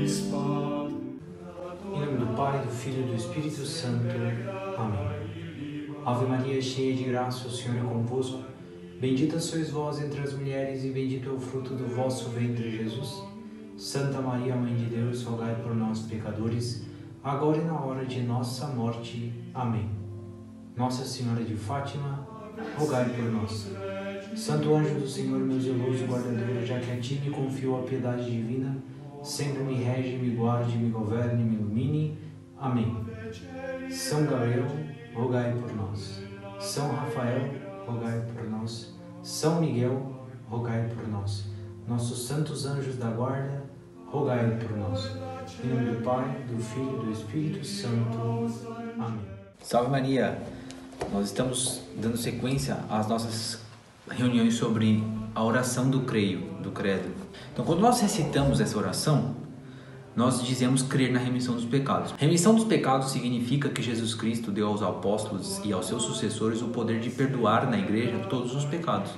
Em nome do Pai, do Filho e do Espírito Santo. Amém. Ave Maria, cheia de graça, o Senhor é convosco. Bendita sois vós entre as mulheres e bendito é o fruto do vosso ventre, Jesus. Santa Maria, Mãe de Deus, rogai por nós, pecadores, agora e na hora de nossa morte. Amém. Nossa Senhora de Fátima, rogai por nós. Santo anjo do Senhor, meu zeloso guardador, já que a ti me confio a piedade divina, sempre me rege, me guarde, me governe, me ilumine. Amém. São Gabriel, rogai por nós. São Rafael, rogai por nós. São Miguel, rogai por nós. Nossos santos anjos da guarda, rogai por nós. Em nome do Pai, do Filho e do Espírito Santo. Amém. Salve Maria! Nós estamos dando sequência às nossas reuniões sobre a oração do credo. Então, quando nós recitamos essa oração, nós dizemos crer na remissão dos pecados. Remissão dos pecados significa que Jesus Cristo deu aos apóstolos e aos seus sucessores o poder de perdoar na igreja todos os pecados.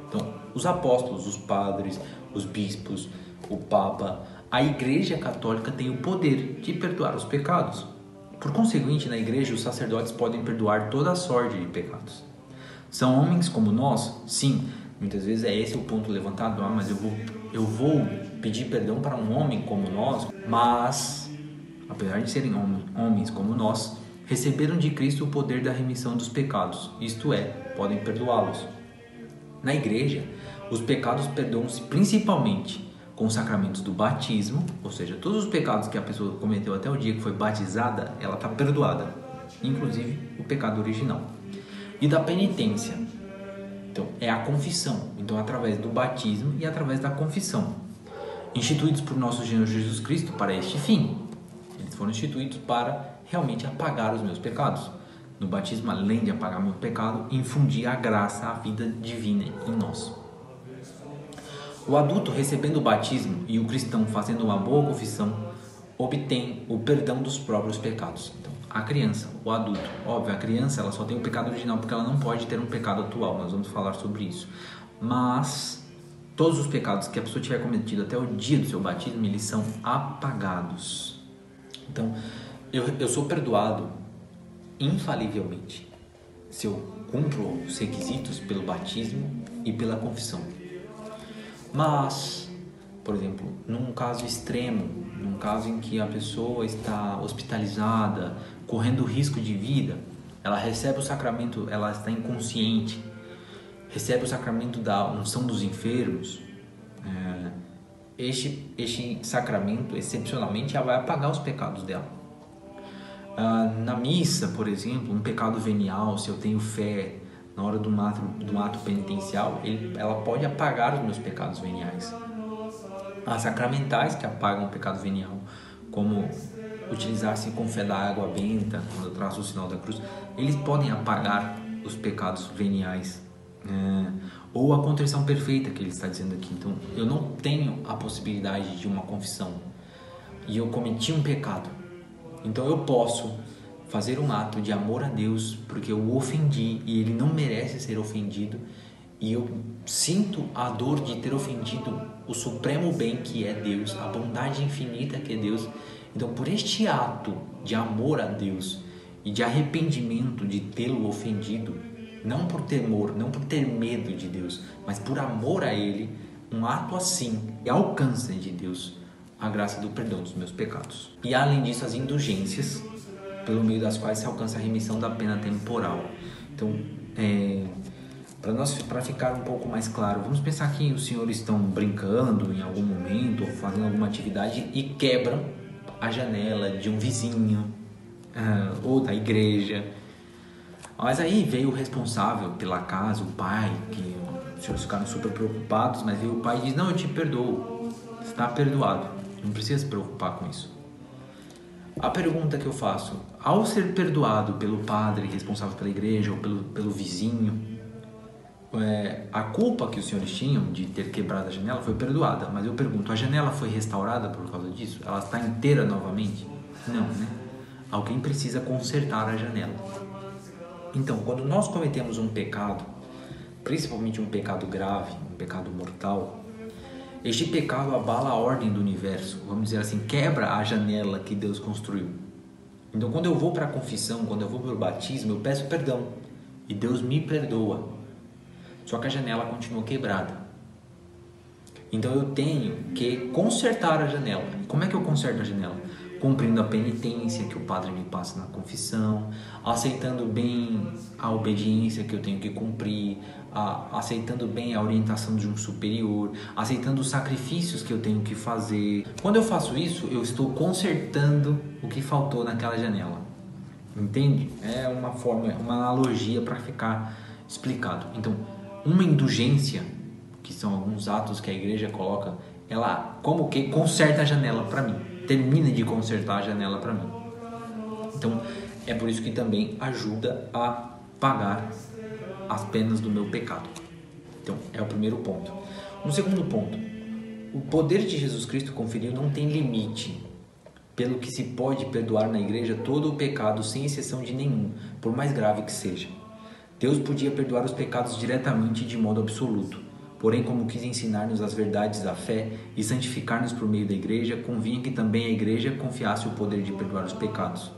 Então, os apóstolos, os padres, os bispos, o Papa, a Igreja Católica tem o poder de perdoar os pecados. Por conseguinte, na igreja, os sacerdotes podem perdoar toda a sorte de pecados. São homens como nós? Sim, muitas vezes é esse o ponto levantado. Mas eu vou pedir perdão para um homem como nós, mas, apesar de serem homens como nós, receberam de Cristo o poder da remissão dos pecados, isto é, podem perdoá-los. Na igreja, os pecados perdoam-se principalmente com os sacramentos do batismo, ou seja, todos os pecados que a pessoa cometeu até o dia que foi batizada, ela está perdoada, inclusive o pecado original. E da penitência, então é a confissão, então através do batismo e através da confissão, instituídos por nosso Senhor Jesus Cristo para este fim. Eles foram instituídos para realmente apagar os meus pecados. No batismo, além de apagar meu pecado, infundir a graça, a vida divina em nós. O adulto recebendo o batismo e o cristão fazendo uma boa confissão obtém o perdão dos próprios pecados. Então, a criança, o adulto, óbvio, a criança ela só tem o pecado original porque ela não pode ter um pecado atual, nós vamos falar sobre isso. Mas todos os pecados que a pessoa tiver cometido até o dia do seu batismo, eles são apagados. Então, eu sou perdoado infalivelmente se eu cumpro os requisitos pelo batismo e pela confissão. Mas, por exemplo, num caso extremo, num caso em que a pessoa está hospitalizada, correndo risco de vida, ela recebe o sacramento, ela está inconsciente, recebe o sacramento da unção dos enfermos, este sacramento, excepcionalmente, ela vai apagar os pecados dela. Na missa, por exemplo, um pecado venial, se eu tenho fé, na hora de um ato penitencial, ela pode apagar os meus pecados veniais. Há sacramentais que apagam o pecado venial, como utilizar-se com fé da água benta, quando eu traço o sinal da cruz, eles podem apagar os pecados veniais. Ou a contrição perfeita que ele está dizendo aqui. Então, eu não tenho a possibilidade de uma confissão e eu cometi um pecado. Então, eu posso fazer um ato de amor a Deus porque eu o ofendi e ele não merece ser ofendido, e eu sinto a dor de ter ofendido o supremo bem que é Deus, a bondade infinita que é Deus. Então, por este ato de amor a Deus e de arrependimento de tê-lo ofendido, não por temor, não por ter medo de Deus, mas por amor a Ele, um ato assim alcança de Deus a graça do perdão dos meus pecados. E além disso, as indulgências, pelo meio das quais se alcança a remissão da pena temporal. Então, para ficar um pouco mais claro, vamos pensar que os senhores estão brincando em algum momento, ou fazendo alguma atividade e quebram a janela de um vizinho ou da igreja. Mas aí veio o responsável pela casa, o pai, que os senhores ficaram super preocupados, mas veio o pai e diz: não, eu te perdoo, está perdoado, não precisa se preocupar com isso. A pergunta que eu faço: ao ser perdoado pelo padre responsável pela igreja ou pelo vizinho, a culpa que os senhores tinham de ter quebrado a janela foi perdoada, mas eu pergunto: a janela foi restaurada por causa disso? Ela está inteira novamente? Não, né? Alguém precisa consertar a janela. Então, quando nós cometemos um pecado, principalmente um pecado grave, um pecado mortal, Este pecado abala a ordem do universo, vamos dizer assim, quebra a janela que Deus construiu. Então, quando eu vou para a confissão, quando eu vou para o batismo, eu peço perdão e Deus me perdoa. Só que a janela continua quebrada. Então, eu tenho que consertar a janela. Como é que eu conserto a janela? Cumprindo a penitência que o padre me passa na confissão, aceitando bem a obediência que eu tenho que cumprir, aceitando bem a orientação de um superior, aceitando os sacrifícios que eu tenho que fazer. Quando eu faço isso, eu estou consertando o que faltou naquela janela. Entende? É uma forma, uma analogia para ficar explicado. Então, uma indulgência, que são alguns atos que a igreja coloca, ela como que conserta a janela para mim. Termina de consertar a janela para mim. Então, é por isso que também ajuda a pagar as penas do meu pecado. Então, é o primeiro ponto. Um segundo ponto, o poder de Jesus Cristo conferiu não tem limite, pelo que se pode perdoar na igreja todo o pecado sem exceção de nenhum, por mais grave que seja. Deus podia perdoar os pecados diretamente de modo absoluto. Porém, como quis ensinar-nos as verdades da fé e santificar-nos por meio da igreja, convinha que também a igreja confiasse o poder de perdoar os pecados.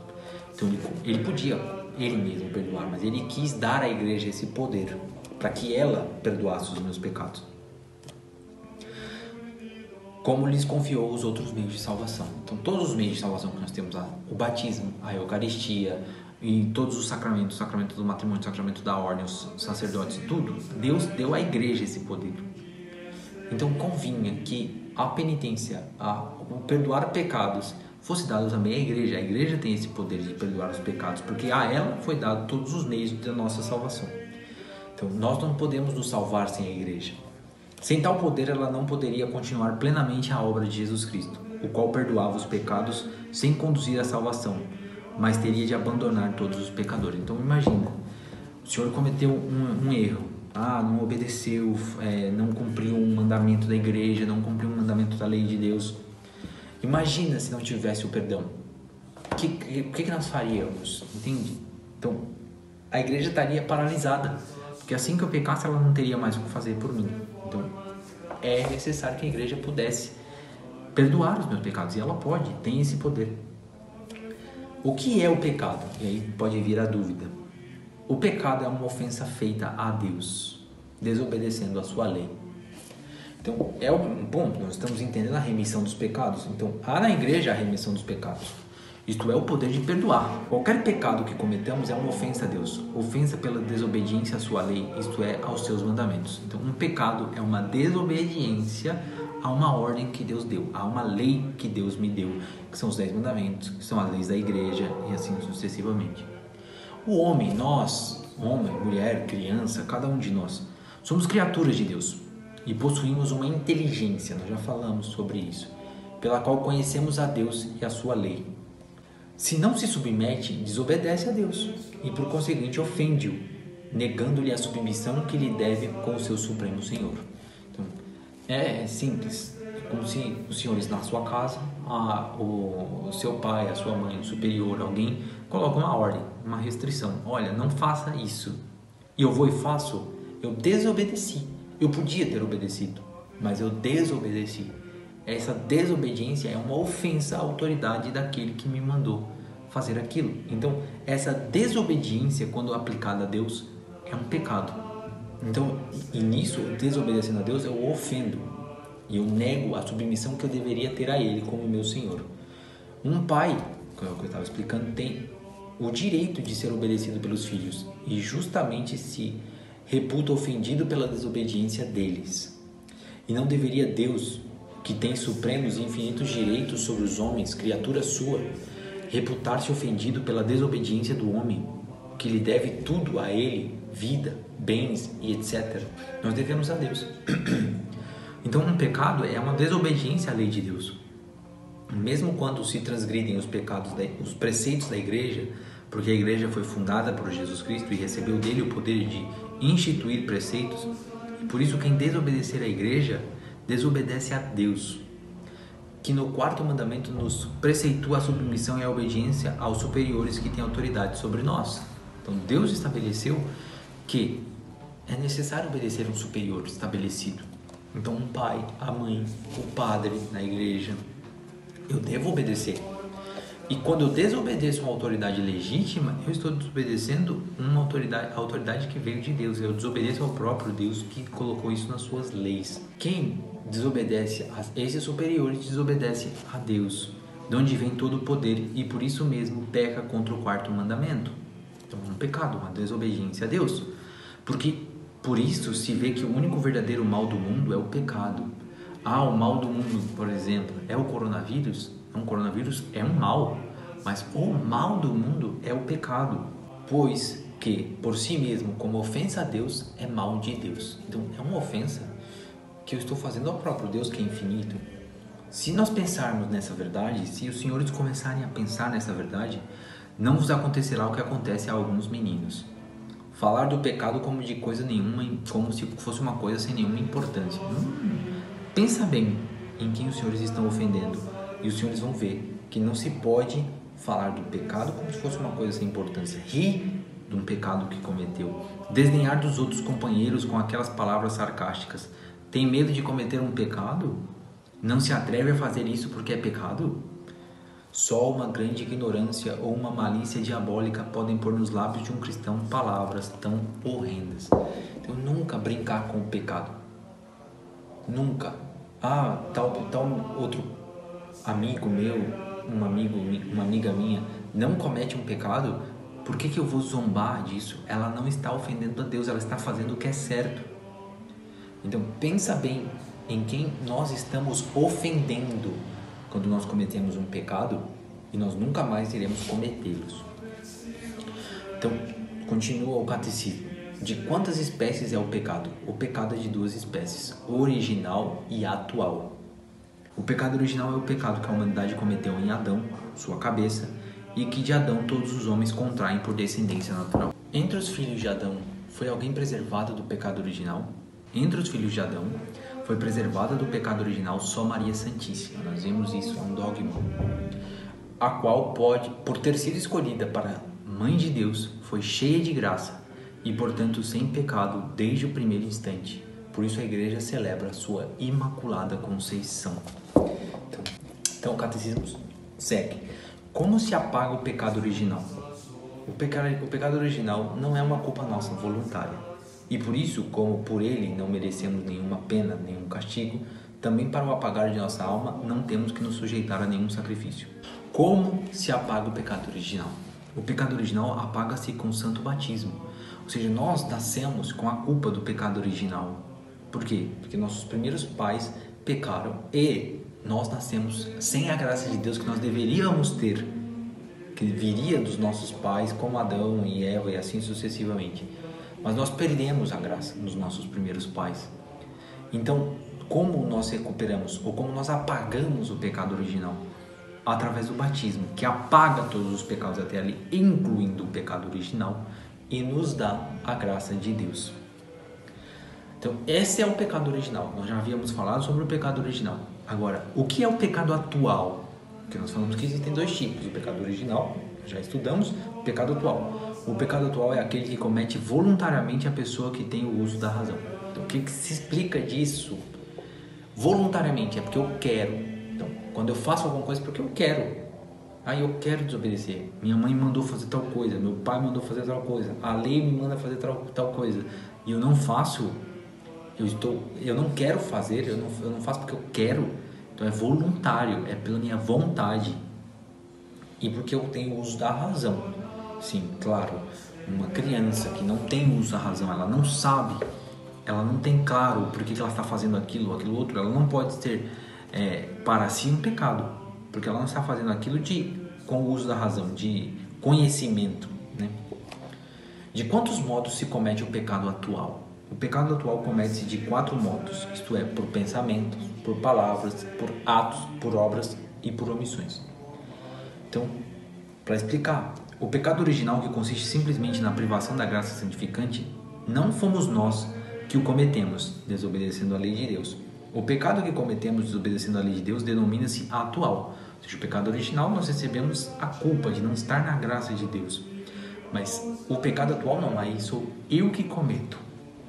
Então, ele podia, ele mesmo, perdoar, mas ele quis dar à igreja esse poder, para que ela perdoasse os meus pecados. Como lhes confiou os outros meios de salvação. Então, todos os meios de salvação que nós temos, o batismo, a Eucaristia, e todos os sacramentos, o sacramento do matrimônio, o sacramento da ordem, os sacerdotes, tudo, Deus deu à igreja esse poder. Então convinha que a penitência, o perdoar pecados, fosse dado também à igreja. A igreja tem esse poder de perdoar os pecados, porque a ela foi dado todos os meios da nossa salvação. Então nós não podemos nos salvar sem a igreja. Sem tal poder, ela não poderia continuar plenamente a obra de Jesus Cristo, o qual perdoava os pecados sem conduzir à salvação, mas teria de abandonar todos os pecadores. Então imagina, o Senhor cometeu um erro, não obedeceu, não cumpriu um mandamento da igreja, não cumpriu um mandamento da lei de Deus. Imagina se não tivesse o perdão. O que nós faríamos? Entende? Então, a igreja estaria paralisada, porque assim que eu pecasse, ela não teria mais o que fazer por mim. Então, é necessário que a igreja pudesse perdoar os meus pecados, e ela pode, tem esse poder. O que é o pecado? E aí pode vir a dúvida. O pecado é uma ofensa feita a Deus, desobedecendo a sua lei. Então, é um ponto, nós estamos entendendo a remissão dos pecados. Então, há na igreja a remissão dos pecados. Isto é o poder de perdoar. Qualquer pecado que cometamos é uma ofensa a Deus. Ofensa pela desobediência à sua lei, isto é, aos seus mandamentos. Então, um pecado é uma desobediência a uma ordem que Deus deu, a uma lei que Deus me deu, que são os 10 mandamentos, que são as leis da igreja e assim sucessivamente. O homem, nós, homem, mulher, criança, cada um de nós, somos criaturas de Deus e possuímos uma inteligência, nós já falamos sobre isso, pela qual conhecemos a Deus e a sua lei. Se não se submete, desobedece a Deus e por conseguinte ofende-o, negando-lhe a submissão que lhe deve com o seu Supremo Senhor. Então, é simples, é como se os senhores na sua casa, o seu pai, a sua mãe, o superior, alguém coloca uma ordem, uma restrição. Olha, não faça isso. E eu vou e faço. Eu desobedeci. Eu podia ter obedecido, mas eu desobedeci. Essa desobediência é uma ofensa à autoridade daquele que me mandou fazer aquilo. Então, essa desobediência, quando aplicada a Deus, é um pecado. Então, e nisso, desobedecendo a Deus, eu o ofendo e eu nego a submissão que eu deveria ter a Ele como meu Senhor. Um pai, como eu estava explicando, tem o direito de ser obedecido pelos filhos e justamente se reputa ofendido pela desobediência deles. E não deveria Deus, que tem supremos e infinitos direitos sobre os homens, criatura sua, reputar-se ofendido pela desobediência do homem, que lhe deve tudo a Ele, vida, bens e etc. Nós devemos a Deus. Então, um pecado é uma desobediência à lei de Deus. Mesmo quando se transgridem os pecados, os preceitos da igreja, porque a igreja foi fundada por Jesus Cristo e recebeu dele o poder de instituir preceitos, e por isso quem desobedecer à igreja, desobedece a Deus, que no 4º mandamento nos preceitua a submissão e a obediência aos superiores que têm autoridade sobre nós. Então Deus estabeleceu que é necessário obedecer um superior estabelecido. Então, um pai, a mãe, o padre na igreja, eu devo obedecer. E quando eu desobedeço uma autoridade legítima, eu estou desobedecendo a autoridade que veio de Deus. Eu desobedeço ao próprio Deus que colocou isso nas suas leis. Quem desobedece a esses superiores desobedece a Deus, de onde vem todo o poder, e por isso mesmo peca contra o quarto mandamento. Então é um pecado, uma desobediência a Deus. Porque por isso se vê que o único verdadeiro mal do mundo é o pecado. O mal do mundo, por exemplo, é o coronavírus. Um coronavírus é um mal, mas o mal do mundo é o pecado, pois que por si mesmo, como ofensa a Deus, é mal de Deus. Então é uma ofensa que eu estou fazendo ao próprio Deus, que é infinito. Se nós pensarmos nessa verdade, se os senhores começarem a pensar nessa verdade, não vos acontecerá o que acontece a alguns meninos: falar do pecado como de coisa nenhuma, como se fosse uma coisa sem nenhuma importância. Pensa bem em quem os senhores estão ofendendo, e os senhores vão ver que não se pode falar do pecado como se fosse uma coisa sem importância. Rir de um pecado que cometeu, desdenhar dos outros companheiros com aquelas palavras sarcásticas. Tem medo de cometer um pecado? Não se atreve a fazer isso porque é pecado? Só uma grande ignorância ou uma malícia diabólica podem pôr nos lábios de um cristão palavras tão horrendas. Então nunca brincar com o pecado. Nunca. Tal outro amigo meu, uma amiga minha não comete um pecado, por que eu vou zombar disso? Ela não está ofendendo a Deus, ela está fazendo o que é certo. Então pensa bem em quem nós estamos ofendendo quando nós cometemos um pecado, e nós nunca mais iremos cometê-los. Então continua o catecismo. De quantas espécies é o pecado? O pecado é de duas espécies: original e atual. O pecado original é o pecado que a humanidade cometeu em Adão, sua cabeça, e que de Adão todos os homens contraem por descendência natural. Entre os filhos de Adão, foi alguém preservado do pecado original? Entre os filhos de Adão, foi preservada do pecado original só Maria Santíssima. Nós vemos isso, é um dogma. A qual pode, por ter sido escolhida para Mãe de Deus, foi cheia de graça e, portanto, sem pecado desde o primeiro instante. Por isso a igreja celebra a sua Imaculada Conceição. Então o catecismo segue. Como se apaga o pecado original? O pecado original não é uma culpa nossa, voluntária. E por isso, como por ele não merecemos nenhuma pena, nenhum castigo, também para o apagar de nossa alma não temos que nos sujeitar a nenhum sacrifício. Como se apaga o pecado original? O pecado original apaga-se com o santo batismo. Ou seja, nós nascemos com a culpa do pecado original. Por quê? Porque nossos primeiros pais pecaram e nós nascemos sem a graça de Deus que nós deveríamos ter, que viria dos nossos pais, como Adão e Eva e assim sucessivamente. Mas nós perdemos a graça nos nossos primeiros pais. Então, como nós recuperamos ou como nós apagamos o pecado original? Através do batismo, que apaga todos os pecados até ali, incluindo o pecado original, e nos dá a graça de Deus. Então, esse é o pecado original. Nós já havíamos falado sobre o pecado original. Agora, o que é o pecado atual? Porque nós falamos que existem dois tipos: o pecado original, já estudamos, o pecado atual. O pecado atual é aquele que comete voluntariamente a pessoa que tem o uso da razão. Então, o que se explica disso? Voluntariamente é porque eu quero. Então, quando eu faço alguma coisa é porque eu quero. Eu quero desobedecer. Minha mãe mandou fazer tal coisa, meu pai mandou fazer tal coisa, a lei me manda fazer tal coisa, e eu não faço. Eu não quero fazer, eu não faço porque eu quero. Então é voluntário, é pela minha vontade e porque eu tenho uso da razão. Sim, claro, uma criança que não tem uso da razão, ela não sabe, ela não tem claro por que ela está fazendo aquilo ou aquilo outro, ela não pode ter para si um pecado, porque ela não está fazendo aquilo com o uso da razão, de conhecimento, né? De quantos modos se comete o pecado atual? O pecado atual comete-se de 4 modos, isto é, por pensamentos, por palavras, por atos, por obras e por omissões. Então, para explicar, o pecado original, que consiste simplesmente na privação da graça santificante, não fomos nós que o cometemos, desobedecendo a lei de Deus. O pecado que cometemos desobedecendo a lei de Deus denomina-se atual. Ou seja, o pecado original nós recebemos a culpa de não estar na graça de Deus. Mas o pecado atual não, aí sou eu que cometo.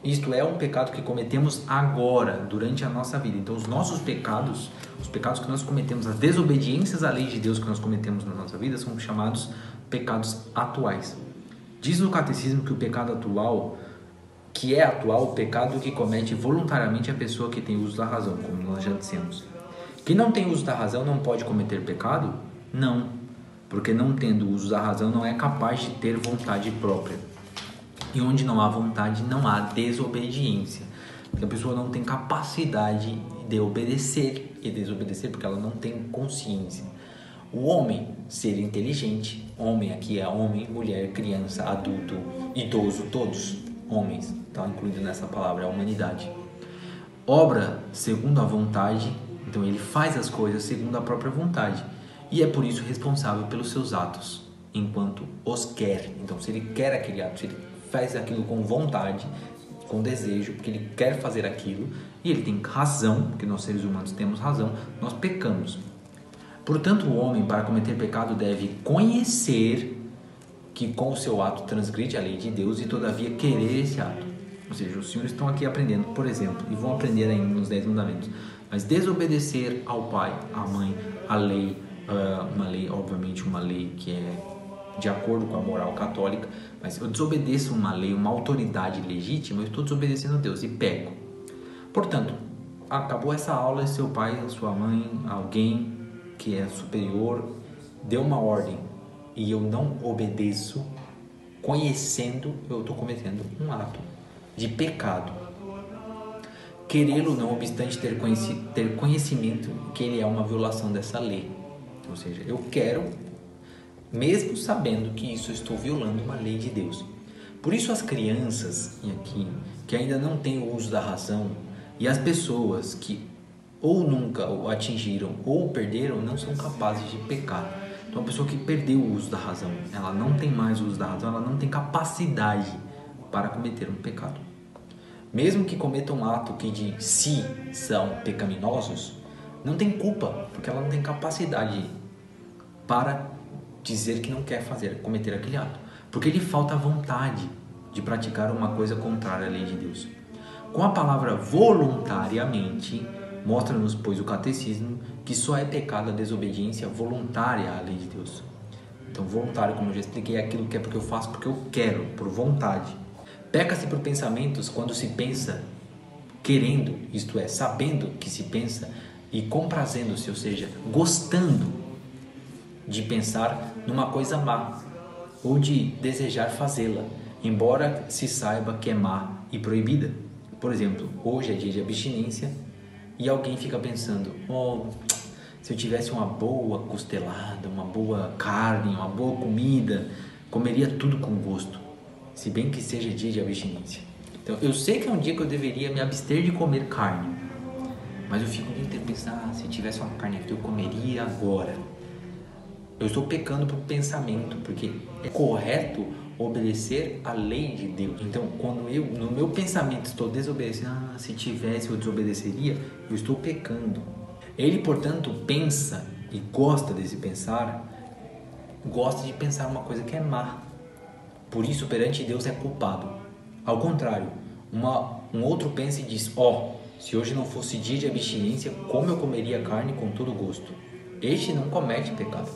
Isto é um pecado que cometemos agora, durante a nossa vida. Então, os nossos pecados, os pecados que nós cometemos, as desobediências à lei de Deus que nós cometemos na nossa vida, são chamados pecados atuais. Diz no catecismo que o pecado atual, que é atual, o pecado que comete voluntariamente a pessoa que tem uso da razão, como nós já dissemos. Quem não tem uso da razão não pode cometer pecado? Não, porque não tendo uso da razão não é capaz de ter vontade própria. E onde não há vontade, não há desobediência. Porque a pessoa não tem capacidade de obedecer e desobedecer porque ela não tem consciência. O homem, ser inteligente, homem aqui é homem, mulher, criança, adulto, idoso, todos homens, está incluído nessa palavra, é a humanidade. Obra segundo a vontade, então ele faz as coisas segundo a própria vontade e é por isso responsável pelos seus atos, enquanto os quer. Então se ele quer aquele ato, se ele faz aquilo com vontade, com desejo, porque ele quer fazer aquilo e ele tem razão, porque nós seres humanos temos razão, nós pecamos. Portanto, o homem, para cometer pecado, deve conhecer que com o seu ato transgride a lei de Deus e todavia querer esse ato. Ou seja, os senhores estão aqui aprendendo, por exemplo, e vão aprender ainda nos 10 mandamentos, mas desobedecer ao pai, à mãe, à lei, uma lei, obviamente uma lei que é de acordo com a moral católica, mas eu desobedeço uma lei, uma autoridade legítima, eu estou desobedecendo a Deus e peco. Portanto, acabou essa aula e seu pai, sua mãe, alguém que é superior, deu uma ordem e eu não obedeço, conhecendo, eu estou cometendo um ato de pecado. Querê-lo, não obstante ter conhecimento que ele é uma violação dessa lei. Ou seja, eu quero, mesmo sabendo que isso eu estou violando uma lei de Deus. Por isso as crianças aqui, que ainda não têm o uso da razão, e as pessoas que ou nunca o atingiram ou perderam, não são capazes de pecar. Então a pessoa que perdeu o uso da razão, ela não tem mais o uso da razão, ela não tem capacidade para cometer um pecado. Mesmo que cometa um ato que de si são pecaminosos, não tem culpa, porque ela não tem capacidade para dizer que não quer cometer aquele ato, porque lhe falta vontade de praticar uma coisa contrária à lei de Deus. Com a palavra voluntariamente, mostra-nos, pois, o catecismo que só é pecado a desobediência voluntária à lei de Deus. Então, voluntário, como eu já expliquei, é aquilo que é porque eu faço porque eu quero, por vontade. Peca-se por pensamentos quando se pensa querendo, isto é, sabendo que se pensa e comprazendo-se, ou seja, gostando de pensar numa coisa má ou de desejar fazê-la, embora se saiba que é má e proibida. Por exemplo, hoje é dia de abstinência e alguém fica pensando, se eu tivesse uma boa costelada, uma boa carne, uma boa comida, comeria tudo com gosto, se bem que seja dia de abstinência. Então, eu sei que é um dia que eu deveria me abster de comer carne, mas eu fico o dia inteiro pensando, se tivesse uma carne aqui, eu comeria agora. Eu estou pecando por pensamento, porque é correto obedecer à lei de Deus. Então, quando eu, no meu pensamento, estou desobedecendo, se tivesse eu desobedeceria, eu estou pecando. Ele, portanto, pensa e gosta desse pensar, gosta de pensar uma coisa que é má. Por isso, perante Deus é culpado. Ao contrário, um outro pensa e diz, se hoje não fosse dia de abstinência, como eu comeria carne com todo gosto? Este não comete pecado,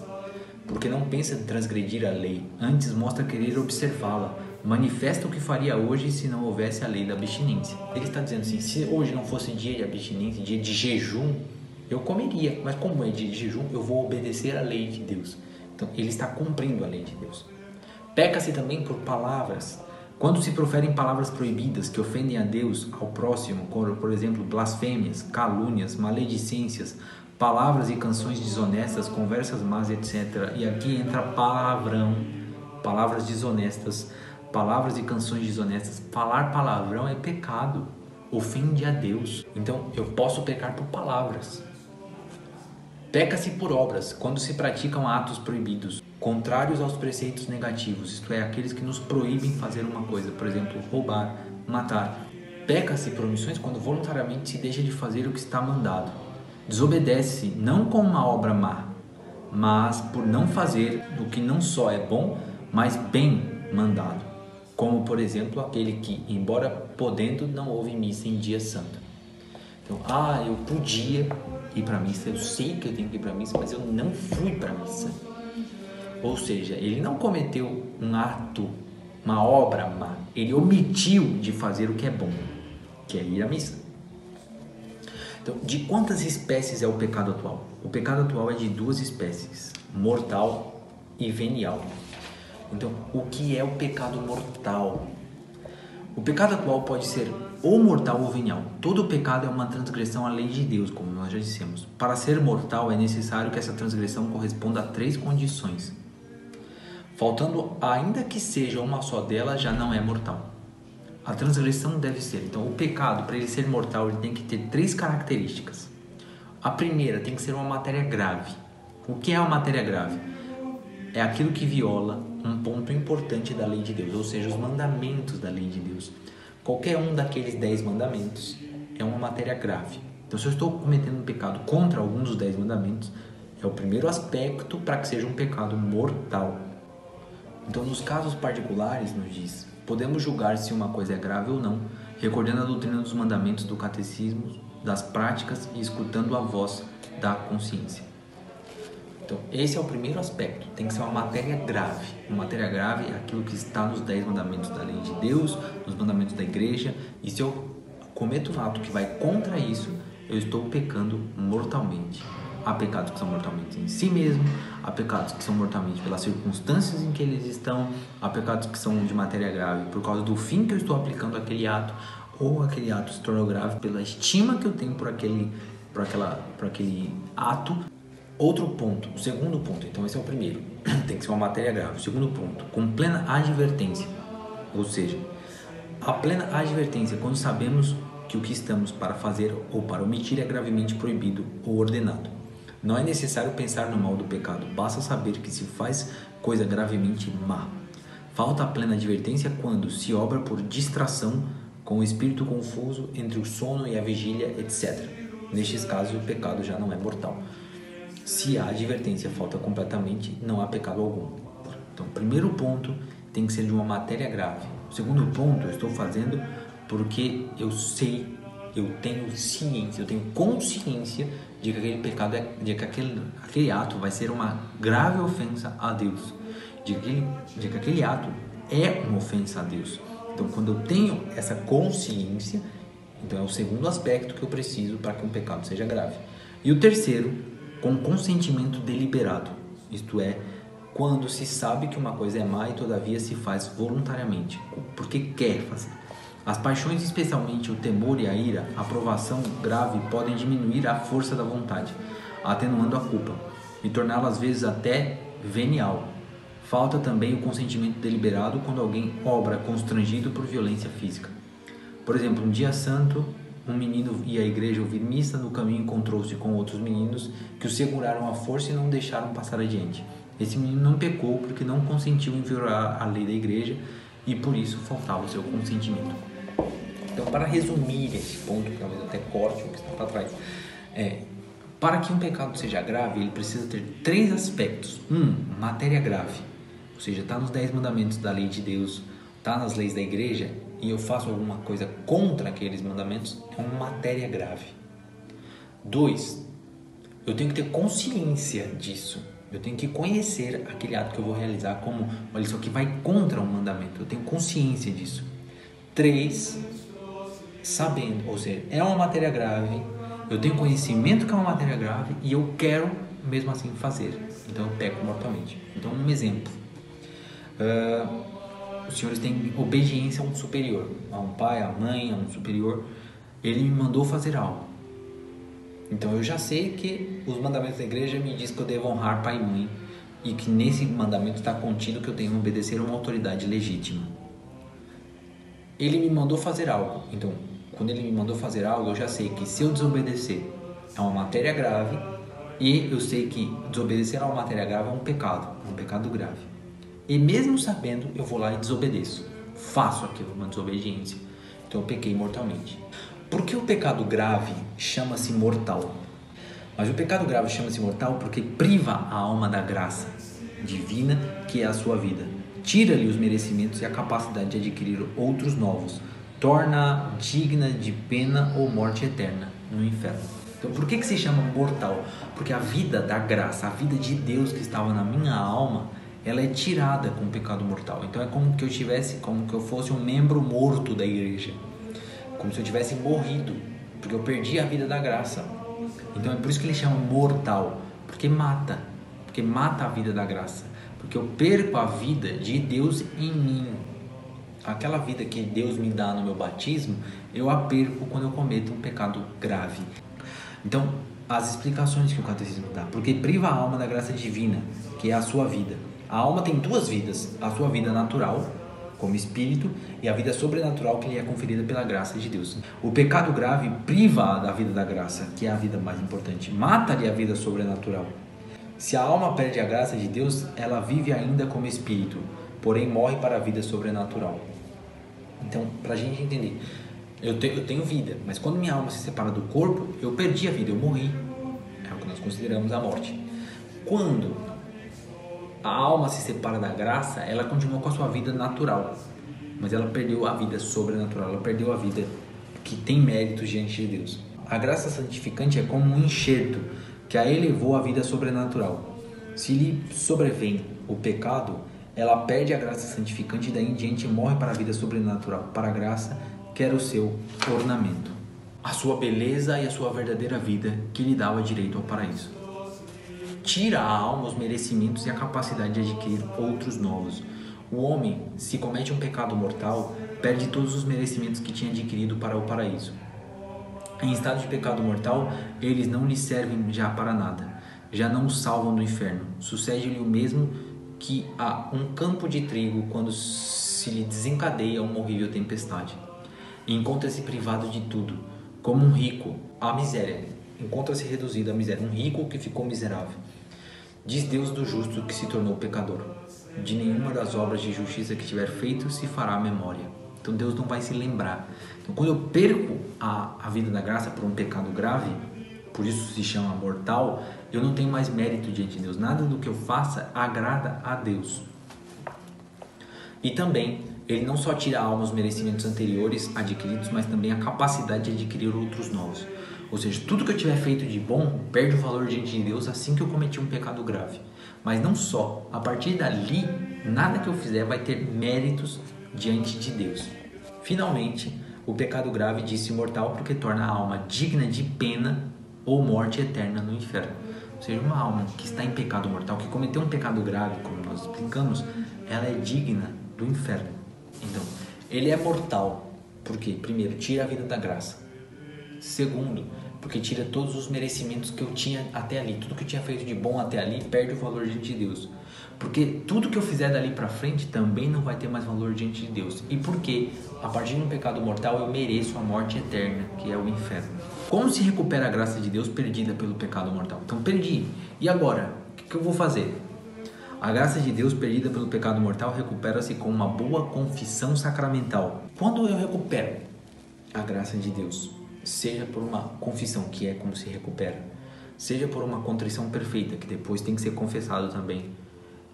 porque não pensa em transgredir a lei, antes mostra querer observá-la, manifesta o que faria hoje se não houvesse a lei da abstinência. Ele está dizendo assim, se hoje não fosse dia de abstinência, dia de jejum, eu comeria, mas como é dia de jejum, eu vou obedecer à lei de Deus. Então, ele está cumprindo a lei de Deus. Peca-se também por palavras. Quando se proferem palavras proibidas que ofendem a Deus, ao próximo, como, por exemplo, blasfêmias, calúnias, maledicências, palavras e canções desonestas, conversas más, etc. E aqui entra palavrão, palavras desonestas, palavras e canções desonestas. Falar palavrão é pecado, ofende a Deus. Então, eu posso pecar por palavras. Peca-se por obras, quando se praticam atos proibidos, contrários aos preceitos negativos, isto é, aqueles que nos proíbem fazer uma coisa, por exemplo, roubar, matar. Peca-se por omissões quando voluntariamente se deixa de fazer o que está mandado. Desobedece não com uma obra má, mas por não fazer o que não só é bom, mas bem mandado. Como, por exemplo, aquele que, embora podendo, não houve missa em dia santo. Então, eu podia ir para a missa, eu sei que eu tenho que ir para a missa, mas eu não fui para a missa. Ou seja, ele não cometeu um ato, uma obra má, ele omitiu de fazer o que é bom, que é ir à missa. Então, de quantas espécies é o pecado atual? O pecado atual é de 2 espécies, mortal e venial. Então, o que é o pecado mortal? O pecado atual pode ser ou mortal ou venial. Todo pecado é uma transgressão à lei de Deus, como nós já dissemos. Para ser mortal é necessário que essa transgressão corresponda a 3 condições. Faltando ainda que seja uma só delas, já não é mortal. A transgressão deve ser, então o pecado, para ele ser mortal, ele tem que ter 3 características. A primeira tem que ser uma matéria grave. O que é uma matéria grave? É aquilo que viola um ponto importante da lei de Deus, ou seja, os mandamentos da lei de Deus. Qualquer um daqueles 10 mandamentos é uma matéria grave. Então, se eu estou cometendo um pecado contra algum dos 10 mandamentos, é o primeiro aspecto para que seja um pecado mortal. Então, nos casos particulares, nos diz, podemos julgar se uma coisa é grave ou não, recordando a doutrina dos mandamentos do catecismo, das práticas e escutando a voz da consciência. Então, esse é o primeiro aspecto, tem que ser uma matéria grave. Uma matéria grave é aquilo que está nos 10 mandamentos da lei de Deus, nos mandamentos da igreja, e se eu cometo um ato que vai contra isso, eu estou pecando mortalmente. Há pecados que são mortalmente em si mesmo, há pecados que são mortalmente pelas circunstâncias em que eles estão, há pecados que são de matéria grave por causa do fim que eu estou aplicando àquele ato, ou aquele ato se tornou grave pela estima que eu tenho por aquele ato. Outro ponto, o segundo ponto, então esse é o primeiro, tem que ser uma matéria grave. O segundo ponto, com plena advertência, ou seja, a plena advertência quando sabemos que o que estamos para fazer ou para omitir é gravemente proibido ou ordenado. Não é necessário pensar no mal do pecado, basta saber que se faz coisa gravemente má. Falta a plena advertência quando se obra por distração, com o espírito confuso entre o sono e a vigília, etc. Nestes casos, o pecado já não é mortal. Se a advertência falta completamente, não há pecado algum. Então, o primeiro ponto tem que ser de uma matéria grave. O segundo ponto eu estou fazendo porque eu sei, eu tenho ciência, eu tenho consciência de que aquele pecado, de que aquele ato vai ser uma grave ofensa a Deus. De que aquele ato é uma ofensa a Deus. Então, quando eu tenho essa consciência, então é o segundo aspecto que eu preciso para que um pecado seja grave. E o terceiro, com consentimento deliberado, isto é, quando se sabe que uma coisa é má e todavia se faz voluntariamente, porque quer fazer. As paixões, especialmente o temor e a ira, a provação grave, podem diminuir a força da vontade, atenuando a culpa, e torná-la às vezes até venial. Falta também o consentimento deliberado quando alguém obra constrangido por violência física. Por exemplo, um dia santo, um menino ia à igreja ouvir missa, no caminho encontrou-se com outros meninos que o seguraram à força e não o deixaram passar adiante. Esse menino não pecou porque não consentiu em violar a lei da igreja e por isso faltava o seu consentimento. Então, para resumir esse ponto, que talvez até corte o que está para trás, para que um pecado seja grave, ele precisa ter 3 aspectos. Matéria grave, ou seja, está nos 10 mandamentos da lei de Deus, está nas leis da igreja, e eu faço alguma coisa contra aqueles mandamentos, é uma matéria grave. 2, eu tenho que ter consciência disso. Eu tenho que conhecer aquele ato que eu vou realizar como, olha, isso aqui vai contra um mandamento. Eu tenho consciência disso. 3, sabendo, ou seja, é uma matéria grave, eu tenho conhecimento que é uma matéria grave e eu quero mesmo assim fazer. Então eu peco mortalmente. Então, um exemplo. Os senhores têm obediência a um superior, a um pai, a mãe, a um superior. Ele me mandou fazer algo. Então eu já sei que os mandamentos da igreja me diz que eu devo honrar pai e mãe e que nesse mandamento está contido que eu tenho que obedecer a uma autoridade legítima. Ele me mandou fazer algo. Então, quando ele me mandou fazer algo, eu já sei que se eu desobedecer é uma matéria grave e eu sei que desobedecer a uma matéria grave é um pecado grave. E mesmo sabendo, eu vou lá e desobedeço. Faço aquilo, uma desobediência. Então eu pequei mortalmente. Por que o pecado grave chama-se mortal? Mas o pecado grave chama-se mortal porque priva a alma da graça divina que é a sua vida. tira-lhe os merecimentos e a capacidade de adquirir outros novos, torna digna de pena ou morte eterna no inferno. Então, por que se chama mortal? Porque a vida da graça, a vida de Deus que estava na minha alma, ela é tirada com o pecado mortal. Então é como que eu fosse um membro morto da igreja, como se eu tivesse morrido, porque eu perdi a vida da graça. Então é por isso que ele chama mortal, porque mata a vida da graça, porque eu perco a vida de Deus em mim. Aquela vida que Deus me dá no meu batismo, eu a perco quando eu cometo um pecado grave. Então, as explicações que o catecismo dá, porque priva a alma da graça divina, que é a sua vida. A alma tem duas vidas, a sua vida natural, como espírito, e a vida sobrenatural que lhe é conferida pela graça de Deus. O pecado grave priva da vida da graça, que é a vida mais importante, mata-lhe a vida sobrenatural. Se a alma perde a graça de Deus, ela vive ainda como espírito, porém morre para a vida sobrenatural. Então, para a gente entender, eu tenho vida, mas quando minha alma se separa do corpo, eu perdi a vida, eu morri. É o que nós consideramos a morte. Quando a alma se separa da graça, ela continua com a sua vida natural, mas ela perdeu a vida sobrenatural, ela perdeu a vida que tem méritos diante de Deus. A graça santificante é como um enxerto que a elevou à vida sobrenatural. Se lhe sobrevém o pecado, ela perde a graça santificante e daí em diante morre para a vida sobrenatural, para a graça que era o seu ornamento, a sua beleza e a sua verdadeira vida que lhe dava direito ao paraíso. Tira a alma os merecimentos e a capacidade de adquirir outros novos. O homem, se comete um pecado mortal, perde todos os merecimentos que tinha adquirido para o paraíso. Em estado de pecado mortal, eles não lhe servem já para nada, já não o salvam do inferno. Sucede-lhe o mesmo que a um campo de trigo quando se lhe desencadeia uma horrível tempestade. E encontra-se privado de tudo, como um rico, à miséria. Encontra-se reduzido à miséria, um rico que ficou miserável. Diz Deus do justo que se tornou pecador: de nenhuma das obras de justiça que tiver feito se fará memória. Então Deus não vai se lembrar. Então quando eu perco a vida da graça por um pecado grave, por isso se chama mortal, eu não tenho mais mérito diante de Deus. Nada do que eu faça agrada a Deus. E também, ele não só tira a alma os merecimentos anteriores adquiridos, mas também a capacidade de adquirir outros novos. Ou seja, tudo que eu tiver feito de bom perde o valor diante de Deus assim que eu cometi um pecado grave. Mas não só, a partir dali, nada que eu fizer vai ter méritos diante de Deus. Finalmente, o pecado grave disse mortal porque torna a alma digna de pena ou morte eterna no inferno. Ou seja, uma alma que está em pecado mortal, que cometeu um pecado grave, como nós explicamos, ela é digna do inferno. Então, ele é mortal, porque, primeiro, tira a vida da graça. Segundo, porque tira todos os merecimentos que eu tinha até ali. Tudo que eu tinha feito de bom até ali perde o valor diante de Deus. Porque tudo que eu fizer dali para frente também não vai ter mais valor diante de Deus. E porque, a partir de um pecado mortal, eu mereço a morte eterna, que é o inferno. Como se recupera a graça de Deus perdida pelo pecado mortal? Então, perdi. E agora? O que eu vou fazer? A graça de Deus perdida pelo pecado mortal recupera-se com uma boa confissão sacramental. Quando eu recupero a graça de Deus, seja por uma confissão, que é como se recupera, seja por uma contrição perfeita, que depois tem que ser confessado também,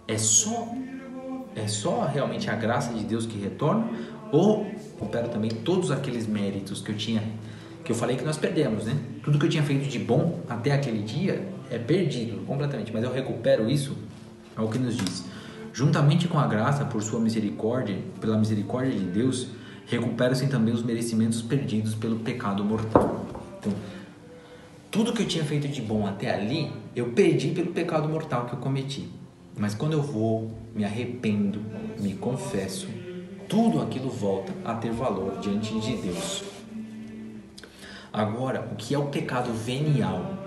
é só realmente a graça de Deus que retorna, ou recupero também todos aqueles méritos que eu falei que nós perdemos, né? Tudo que eu tinha feito de bom até aquele dia é perdido completamente, mas eu recupero isso. É o que nos diz: juntamente com a graça, por sua misericórdia, pela misericórdia de Deus, recuperam-se também os merecimentos perdidos pelo pecado mortal. Então, tudo que eu tinha feito de bom até ali, eu perdi pelo pecado mortal que eu cometi. Mas quando eu vou, me arrependo, me confesso, tudo aquilo volta a ter valor diante de Deus. Agora, o que é o pecado venial?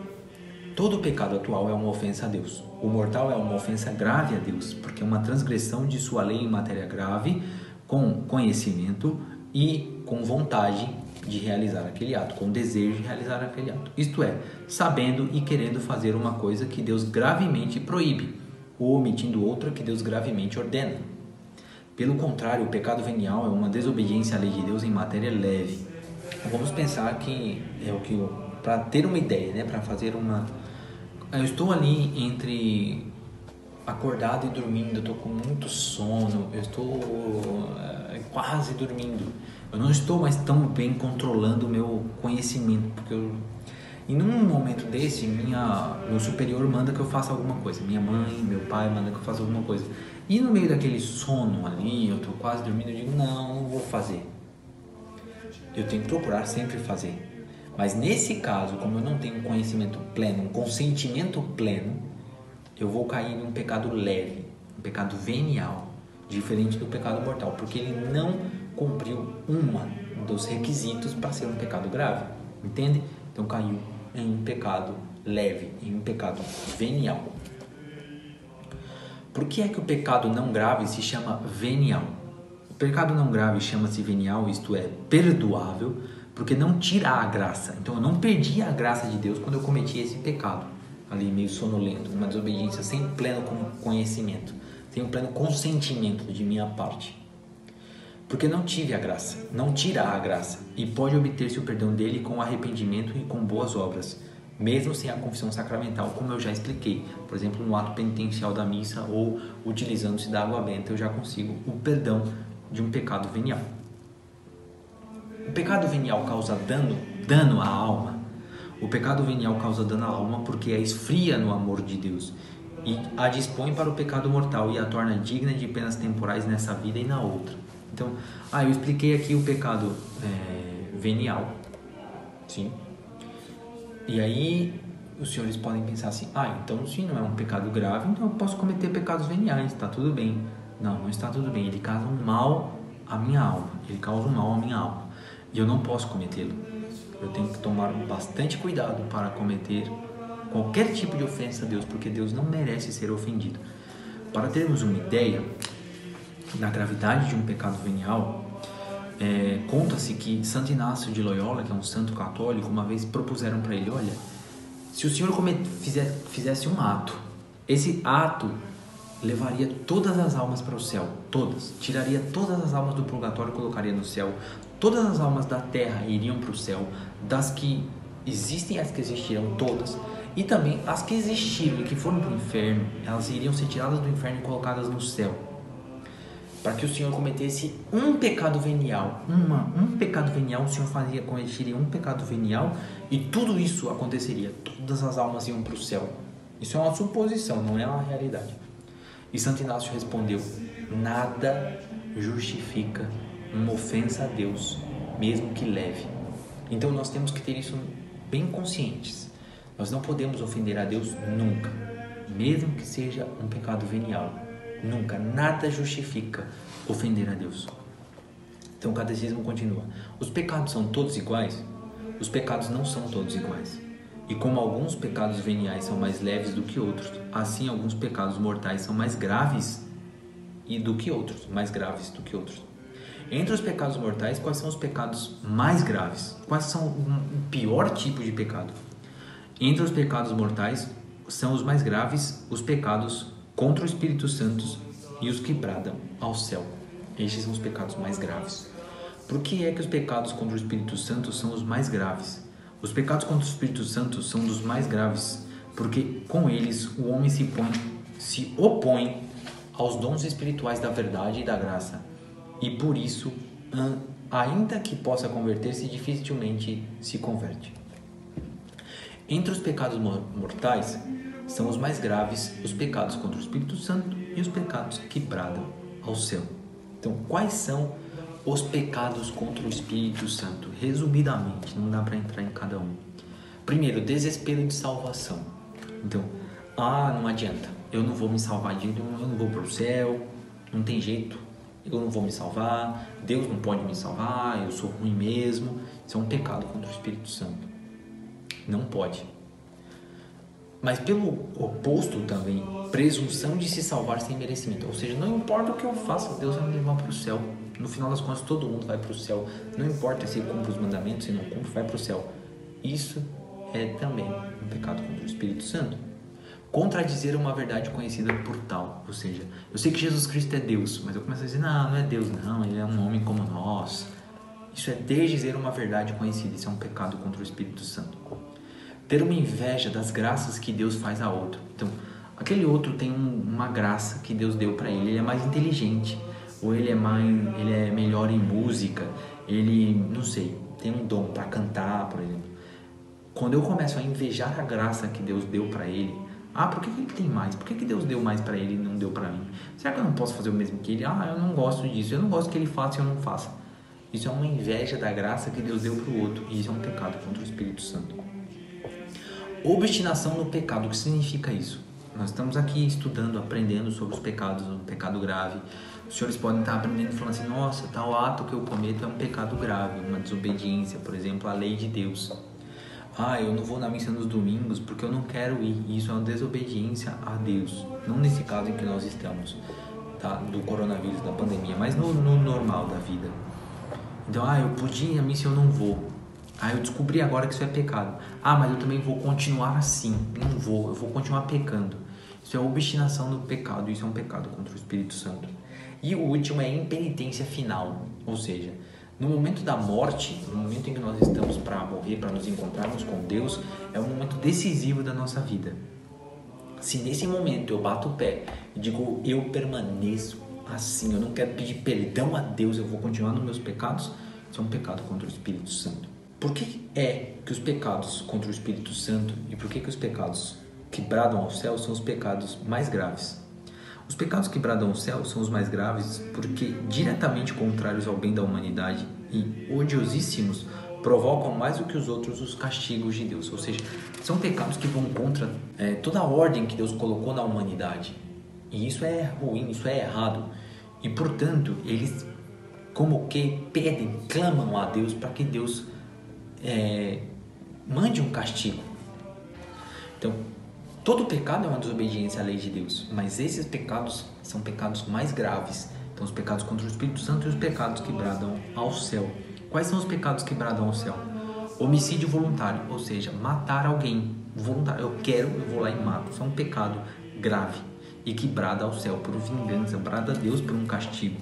Todo pecado atual é uma ofensa a Deus. O mortal é uma ofensa grave a Deus, porque é uma transgressão de sua lei em matéria grave, com conhecimento e com vontade de realizar aquele ato, com desejo de realizar aquele ato. Isto é, sabendo e querendo fazer uma coisa que Deus gravemente proíbe, ou omitindo outra que Deus gravemente ordena. Pelo contrário, o pecado venial é uma desobediência à lei de Deus em matéria leve. Vamos pensar que é o que para ter uma ideia, né, para fazer uma... Eu estou ali entre acordado e dormindo, eu estou com muito sono, eu estou quase dormindo. Eu não estou mais tão bem controlando o meu conhecimento, porque e num momento desse, meu superior manda que eu faça alguma coisa. Minha mãe, meu pai manda que eu faça alguma coisa. E no meio daquele sono ali, eu estou quase dormindo, eu digo, não vou fazer. Eu tenho que procurar sempre fazer. Mas nesse caso, como eu não tenho um conhecimento pleno, um consentimento pleno, eu vou cair em um pecado leve, um pecado venial, diferente do pecado mortal, porque ele não cumpriu um dos requisitos para ser um pecado grave, entende? Então caiu em um pecado leve, em um pecado venial. Por que é que o pecado não grave se chama venial? O pecado não grave chama-se venial, isto é, perdoável, porque não tira a graça. Então eu não perdi a graça de Deus quando eu cometi esse pecado, ali meio sonolento, uma desobediência sem pleno conhecimento, sem um pleno consentimento de minha parte. Porque não tive a graça, não tira a graça, e pode obter-se o perdão dele com arrependimento e com boas obras, mesmo sem a confissão sacramental, como eu já expliquei. Por exemplo, no ato penitencial da missa ou utilizando-se da água benta, eu já consigo o perdão de um pecado venial. O pecado venial causa dano à alma. O pecado venial causa dano à alma porque a esfria no amor de Deus e a dispõe para o pecado mortal e a torna digna de penas temporais nessa vida e na outra. Então, eu expliquei aqui o pecado venial, sim. E aí os senhores podem pensar assim, então se não é um pecado grave, então eu posso cometer pecados veniais, está tudo bem. Não está tudo bem, ele causa um mal à minha alma, e eu não posso cometê-lo. Eu tenho que tomar bastante cuidado para cometer qualquer tipo de ofensa a Deus, porque Deus não merece ser ofendido. Para termos uma ideia da gravidade de um pecado venial, conta-se que Santo Inácio de Loyola, que é um santo católico, uma vez propuseram para ele, olha, se o senhor fizesse um ato, esse ato levaria todas as almas para o céu, todas, tiraria todas as almas do purgatório e colocaria no céu, todas as almas da terra iriam para o céu, das que existem, as que existirão todas, e também as que existiram e que foram para o inferno, elas iriam ser tiradas do inferno e colocadas no céu, para que o Senhor cometesse um pecado venial, o Senhor cometeria um pecado venial e tudo isso aconteceria, todas as almas iam para o céu. Isso é uma suposição, não é uma realidade. E Santo Inácio respondeu, nada justifica uma ofensa a Deus, mesmo que leve. Então nós temos que ter isso bem conscientes. Nós não podemos ofender a Deus nunca, mesmo que seja um pecado venial. Nunca, nada justifica ofender a Deus. Então o catecismo continua. Os pecados são todos iguais? Os pecados não são todos iguais. E como alguns pecados veniais são mais leves do que outros, assim alguns pecados mortais são mais graves do que outros. Entre os pecados mortais, quais são os pecados mais graves? Quais são o pior tipo de pecado? Entre os pecados mortais, são os mais graves os pecados contra o Espírito Santo e os que bradam ao céu. Estes são os pecados mais graves. Por que é que os pecados contra o Espírito Santo são os mais graves? Os pecados contra o Espírito Santo são dos mais graves, porque com eles o homem se opõe aos dons espirituais da verdade e da graça, e por isso, ainda que possa converter-se, dificilmente se converte. Entre os pecados mortais, são os mais graves os pecados contra o Espírito Santo e os pecados que bradam ao céu. Então, quais são os pecados contra o Espírito Santo? Resumidamente, não dá para entrar em cada um. Primeiro, desespero de salvação. Então, não adianta, eu não vou me salvar, eu não vou para o céu, não tem jeito, eu não vou me salvar, Deus não pode me salvar, eu sou ruim mesmo. Isso é um pecado contra o Espírito Santo. Não pode. Mas pelo oposto também, presunção de se salvar sem merecimento. Ou seja, não importa o que eu faça, Deus vai me levar para o céu. No final das contas, todo mundo vai para o céu. Não importa se cumpre os mandamentos, se não cumpre, vai para o céu. Isso é também um pecado contra o Espírito Santo. Contradizer uma verdade conhecida por tal. Ou seja, eu sei que Jesus Cristo é Deus, mas eu começo a dizer, não é Deus não, ele é um homem como nós. Isso é desdizer uma verdade conhecida, isso é um pecado contra o Espírito Santo. Ter uma inveja das graças que Deus faz a outro. Então, Aquele outro tem uma graça que Deus deu para ele, ele é mais inteligente, ou ele é melhor em música, ele, não sei, tem um dom para cantar, por exemplo. Quando eu começo a invejar a graça que Deus deu para ele, por que ele tem mais? Por que Deus deu mais para ele e não deu para mim? Será que eu não posso fazer o mesmo que ele? Eu não gosto disso, eu não gosto que ele faça e eu não faça. Isso é uma inveja da graça que Deus deu para o outro, e isso é um pecado contra o Espírito Santo. Obstinação no pecado, o que significa isso? Nós estamos aqui estudando, aprendendo sobre os pecados, um pecado grave. Os senhores podem estar aprendendo e falando assim, nossa, tal ato que eu cometo é um pecado grave, uma desobediência, por exemplo, à lei de Deus. Eu não vou na missa nos domingos porque eu não quero ir. Isso é uma desobediência a Deus. Não nesse caso em que nós estamos, tá? Do coronavírus, da pandemia, mas no normal da vida. Então, eu podia ir à missa e eu não vou. Eu descobri agora que isso é pecado. Mas eu também vou continuar assim. Não vou, eu vou continuar pecando. Isso é obstinação no pecado, isso é um pecado contra o Espírito Santo. E o último é impenitência final, ou seja, no momento da morte, no momento em que nós estamos para morrer, para nos encontrarmos com Deus, é um momento decisivo da nossa vida. Se nesse momento eu bato o pé e digo, eu permaneço assim, eu não quero pedir perdão a Deus, eu vou continuar nos meus pecados, isso é um pecado contra o Espírito Santo. Por que é que os pecados contra o Espírito Santo e por que os pecados que bradam ao céu são os pecados mais graves? Os pecados que bradam ao céu são os mais graves porque diretamente contrários ao bem da humanidade e odiosíssimos provocam mais do que os outros os castigos de Deus. Ou seja, são pecados que vão contra toda a ordem que Deus colocou na humanidade. E isso é ruim, isso é errado. E portanto, eles como que pedem, clamam a Deus para que Deus mande um castigo. Então, todo pecado é uma desobediência à lei de Deus, mas esses pecados são pecados mais graves. Então, os pecados contra o Espírito Santo e os pecados que bradam ao céu. Quais são os pecados que bradam ao céu? Homicídio voluntário, ou seja, matar alguém voluntário. Eu vou lá e mato. Isso é um pecado grave e que brada ao céu por vingança, brada a Deus por um castigo.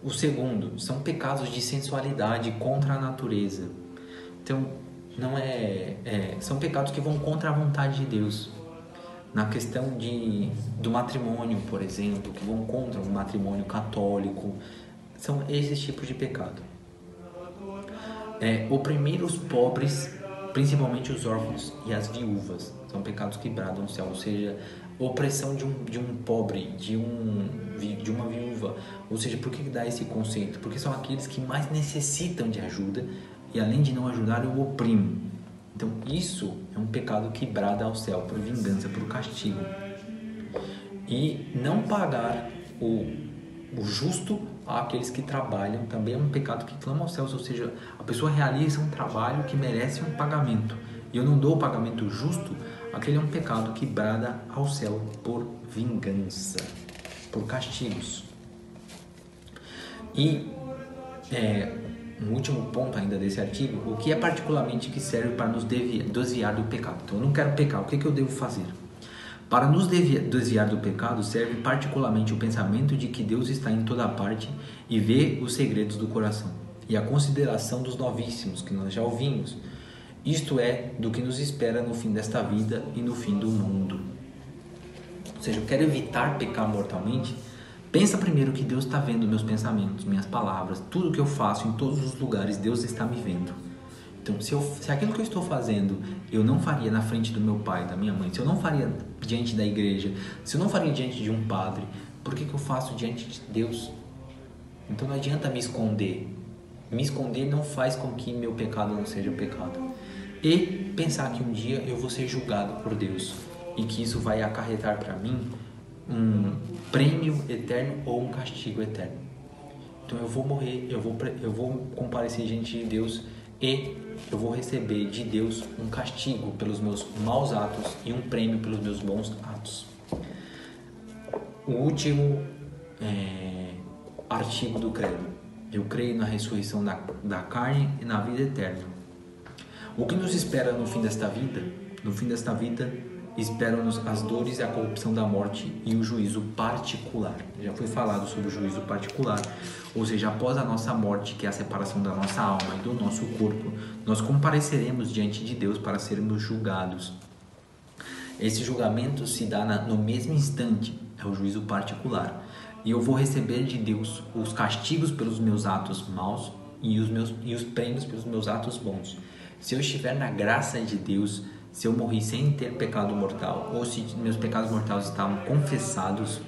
O segundo, são pecados de sensualidade contra a natureza. Então, são pecados que vão contra a vontade de Deus. Na questão do matrimônio, por exemplo, que vão contra o matrimônio católico. São esses tipos de pecado. Oprimir os pobres, principalmente os órfãos e as viúvas. São pecados que bradam ao céu, ou seja, opressão de um pobre, de uma viúva. Ou seja, por que dá esse conceito? Porque são aqueles que mais necessitam de ajuda e além de não ajudar, eu oprimo. Então isso é um pecado que brada ao céu por vingança, por castigo. E não pagar o justo àqueles que trabalham também é um pecado que clama aos céus, ou seja, a pessoa realiza um trabalho que merece um pagamento e eu não dou o pagamento justo, aquele é um pecado que brada ao céu por vingança, por castigos. E um último ponto ainda desse artigo, o que é particularmente que serve para nos desviar do pecado. Então eu não quero pecar, o que eu devo fazer? Para nos desviar do pecado serve particularmente o pensamento de que Deus está em toda parte e vê os segredos do coração, e a consideração dos novíssimos, que nós já ouvimos, isto é, do que nos espera no fim desta vida e no fim do mundo. Ou seja, eu quero evitar pecar mortalmente. Pensa primeiro que Deus está vendo meus pensamentos, minhas palavras, tudo que eu faço em todos os lugares, Deus está me vendo. Então, se aquilo que eu estou fazendo, eu não faria na frente do meu pai, da minha mãe, se eu não faria diante da igreja, se eu não faria diante de um padre, por que eu faço diante de Deus? Então não adianta me esconder. Me esconder não faz com que meu pecado não seja pecado. E pensar que um dia eu vou ser julgado por Deus e que isso vai acarretar para mim um prêmio eterno ou um castigo eterno. Então eu vou morrer, eu vou comparecer diante de Deus e eu vou receber de Deus um castigo pelos meus maus atos e um prêmio pelos meus bons atos. O último artigo do credo. Eu creio na ressurreição da carne e na vida eterna. O que nos espera no fim desta vida? No fim desta vida, esperam-nos as dores e a corrupção da morte e o juízo particular. Já foi falado sobre o juízo particular, ou seja, após a nossa morte, que é a separação da nossa alma e do nosso corpo, nós compareceremos diante de Deus para sermos julgados. Esse julgamento se dá no mesmo instante, é o juízo particular. E eu vou receber de Deus os castigos pelos meus atos maus e os prêmios pelos meus atos bons. Se eu estiver na graça de Deus, se eu morri sem ter pecado mortal, ou se meus pecados mortais estavam confessados,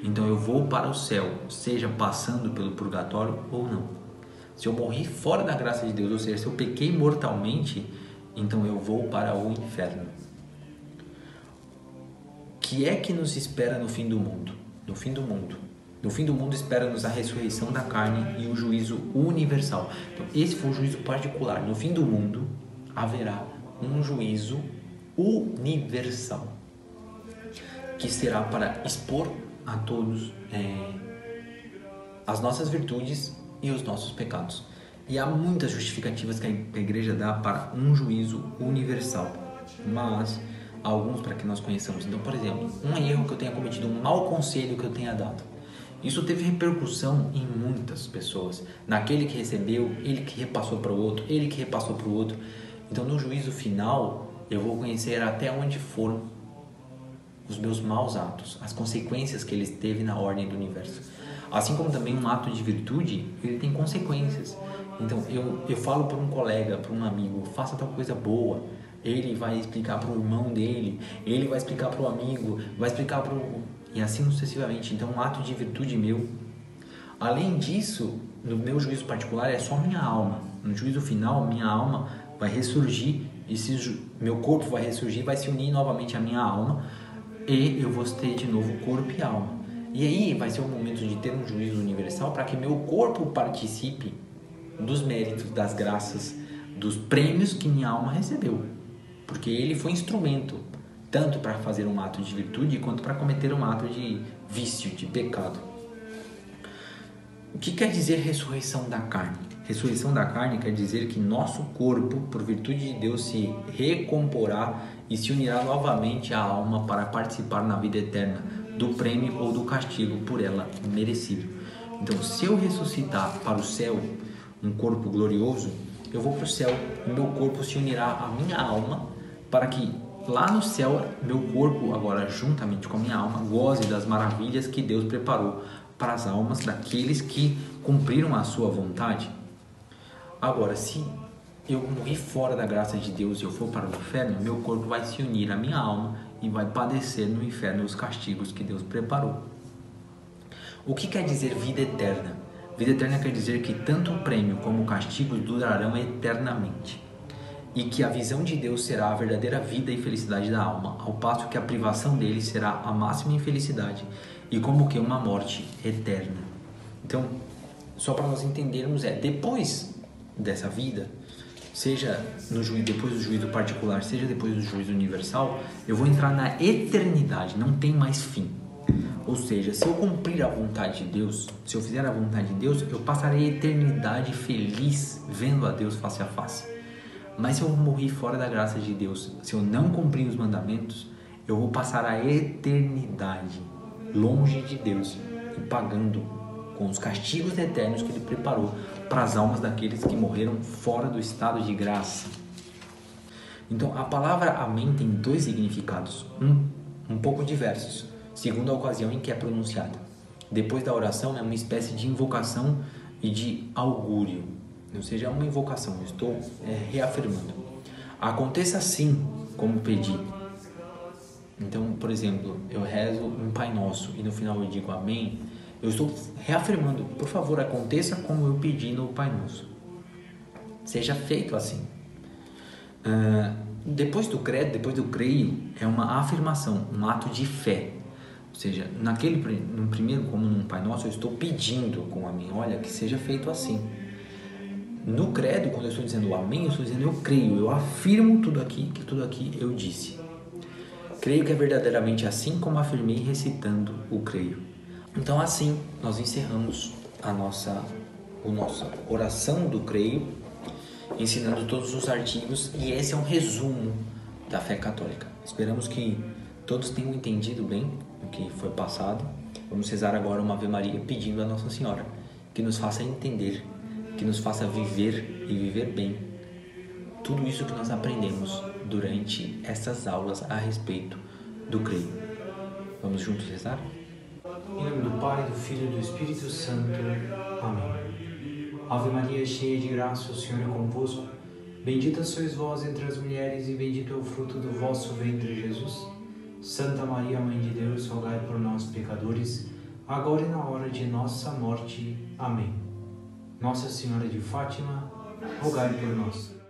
então eu vou para o céu, seja passando pelo purgatório ou não. Se eu morri fora da graça de Deus, ou seja, se eu pequei mortalmente, então eu vou para o inferno. O que é que nos espera no fim do mundo? No fim do mundo espera-nos a ressurreição da carne e o juízo universal. Então, esse foi o juízo particular. No fim do mundo haverá um juízo universal, que será para expor a todos as nossas virtudes e os nossos pecados. E há muitas justificativas que a igreja dá para um juízo universal, mas alguns para que nós conheçamos. Então, por exemplo, um erro que eu tenha cometido, um mau conselho que eu tenha dado, isso teve repercussão em muitas pessoas. Naquele que recebeu, ele que repassou para o outro, ele que repassou para o outro. Então, no juízo final, eu vou conhecer até onde foram os meus maus atos, as consequências que eles teve na ordem do universo. Assim como também um ato de virtude, ele tem consequências. Então, eu falo para um colega, para um amigo, faça tal coisa boa. Ele vai explicar para o irmão dele, ele vai explicar para o amigo, vai explicar para o... E assim sucessivamente. Então, um ato de virtude meu. Além disso, no meu juízo particular, é só minha alma. No juízo final, minha alma vai ressurgir, meu corpo vai ressurgir, vai se unir novamente à minha alma, e eu vou ter de novo corpo e alma. E aí vai ser o momento de ter um juízo universal para que meu corpo participe dos méritos, das graças, dos prêmios que minha alma recebeu. Porque ele foi instrumento, tanto para fazer um ato de virtude, quanto para cometer um ato de vício, de pecado. O que quer dizer ressurreição da carne? Ressurreição da carne quer dizer que nosso corpo, por virtude de Deus, se recomporá e se unirá novamente à alma para participar na vida eterna do prêmio ou do castigo por ela merecido. Então, se eu ressuscitar para o céu um corpo glorioso, eu vou para o céu e meu corpo se unirá à minha alma para que lá no céu meu corpo, agora juntamente com a minha alma, goze das maravilhas que Deus preparou para as almas daqueles que cumpriram a sua vontade. Agora, se eu morrer fora da graça de Deus e eu for para o inferno, meu corpo vai se unir à minha alma e vai padecer no inferno os castigos que Deus preparou. O que quer dizer vida eterna? Vida eterna quer dizer que tanto o prêmio como o castigo durarão eternamente, e que a visão de Deus será a verdadeira vida e felicidade da alma, ao passo que a privação dele será a máxima infelicidade e como que uma morte eterna. Então, só para nós entendermos, depois dessa vida, seja depois do juízo particular, seja depois do juízo universal, eu vou entrar na eternidade, não tem mais fim. Ou seja, se eu cumprir a vontade de Deus, se eu fizer a vontade de Deus, eu passarei a eternidade feliz vendo a Deus face a face. Mas se eu morrer fora da graça de Deus, se eu não cumprir os mandamentos, eu vou passar a eternidade longe de Deus e pagando com os castigos eternos que Ele preparou para as almas daqueles que morreram fora do estado de graça. Então, a palavra amém tem dois significados, um pouco diversos, segundo a ocasião em que é pronunciada. Depois da oração é uma espécie de invocação e de augúrio, ou seja, é uma invocação, eu estou reafirmando. Aconteça assim como pedi. Então, por exemplo, eu rezo um Pai Nosso e no final eu digo amém, eu estou reafirmando, por favor, aconteça como eu pedi no Pai Nosso. Seja feito assim. Depois do credo, depois do creio, é uma afirmação, um ato de fé. Ou seja, no primeiro, como no Pai Nosso, eu estou pedindo com amém, olha, que seja feito assim. No credo, quando eu estou dizendo amém, eu estou dizendo eu creio, eu afirmo tudo aqui eu disse. Creio que é verdadeiramente assim como afirmei recitando o creio. Então assim nós encerramos a nossa oração do creio, ensinando todos os artigos, e esse é um resumo da fé católica. Esperamos que todos tenham entendido bem o que foi passado. Vamos rezar agora uma Ave Maria pedindo a Nossa Senhora que nos faça entender, que nos faça viver e viver bem tudo isso que nós aprendemos durante essas aulas a respeito do creio. Vamos juntos rezar? Em nome do Pai, do Filho e do Espírito Santo. Amém. Ave Maria, cheia de graça, o Senhor é convosco. Bendita sois vós entre as mulheres e bendito é o fruto do vosso ventre, Jesus. Santa Maria, Mãe de Deus, rogai por nós, pecadores, agora e na hora de nossa morte. Amém. Nossa Senhora de Fátima, rogai por nós.